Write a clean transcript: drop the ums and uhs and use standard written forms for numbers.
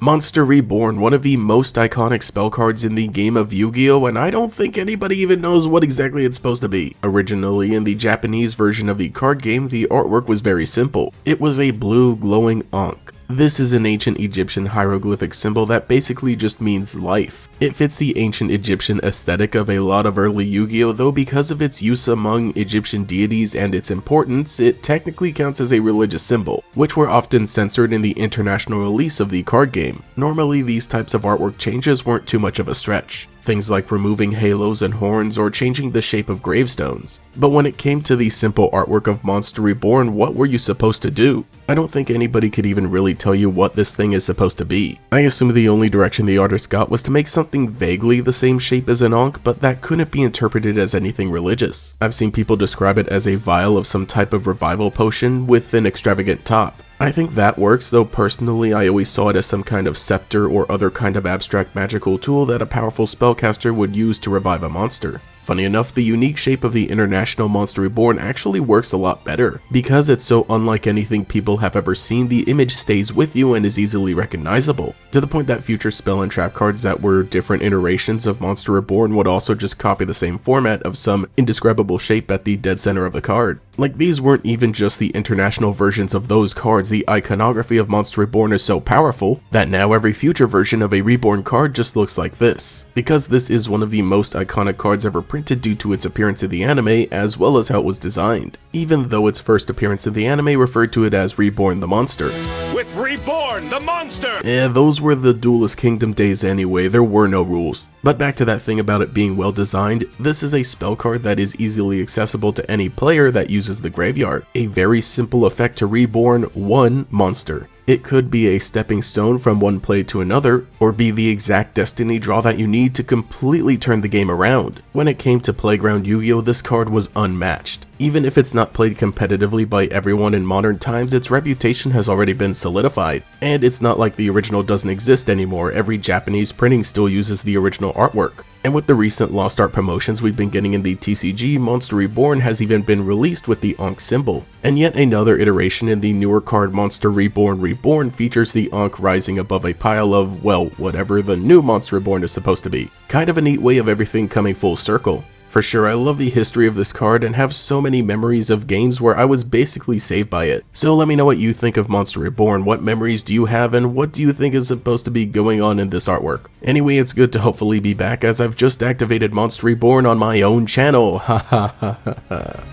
Monster Reborn, one of the most iconic spell cards in the game of Yu-Gi-Oh, and I don't think anybody even knows what exactly it's supposed to be. Originally, in the Japanese version of the card game, the artwork was very simple. It was a blue glowing Ankh. This is an ancient Egyptian hieroglyphic symbol that basically just means life. It fits the ancient Egyptian aesthetic of a lot of early Yu-Gi-Oh, though because of its use among Egyptian deities and its importance, it technically counts as a religious symbol, which were often censored in the international release of the card game. Normally, these types of artwork changes weren't too much of a stretch. Things like removing halos and horns or changing the shape of gravestones. But when it came to the simple artwork of Monster Reborn, what were you supposed to do? I don't think anybody could even really tell you what this thing is supposed to be. I assume the only direction the artist got was to make something vaguely the same shape as an Ankh, but that couldn't be interpreted as anything religious. I've seen people describe it as a vial of some type of revival potion with an extravagant top. I think that works, though personally I always saw it as some kind of scepter or other kind of abstract magical tool that a powerful spellcaster would use to revive a monster. Funny enough, the unique shape of the International Monster Reborn actually works a lot better. Because it's so unlike anything people have ever seen, the image stays with you and is easily recognizable, to the point that future spell and trap cards that were different iterations of Monster Reborn would also just copy the same format of some indescribable shape at the dead center of the card. Like, these weren't even just the international versions of those cards, the iconography of Monster Reborn is so powerful that now every future version of a Reborn card just looks like this. Because this is one of the most iconic cards ever printed due to its appearance in the anime as well as how it was designed, even though its first appearance in the anime referred to it as Reborn the Monster. With Reborn the Monster! Yeah, those were the Duelist Kingdom days anyway, there were no rules. But back to that thing about it being well designed, this is a spell card that is easily accessible to any player that uses the graveyard. A very simple effect to reborn one monster. It could be a stepping stone from one play to another, or be the exact destiny draw that you need to completely turn the game around. When it came to Playground Yu-Gi-Oh, this card was unmatched. Even if it's not played competitively by everyone in modern times, its reputation has already been solidified. And it's not like the original doesn't exist anymore, every Japanese printing still uses the original artwork. And with the recent Lost Art promotions we've been getting in the TCG, Monster Reborn has even been released with the Ankh symbol. And yet another iteration in the newer card Monster Reborn features the Ankh rising above a pile of, well, whatever the new Monster Reborn is supposed to be. Kind of a neat way of everything coming full circle. For sure, I love the history of this card and have so many memories of games where I was basically saved by it. So let me know what you think of Monster Reborn, what memories do you have, and what do you think is supposed to be going on in this artwork. Anyway, it's good to hopefully be back as I've just activated Monster Reborn on my own channel, ha ha ha ha ha.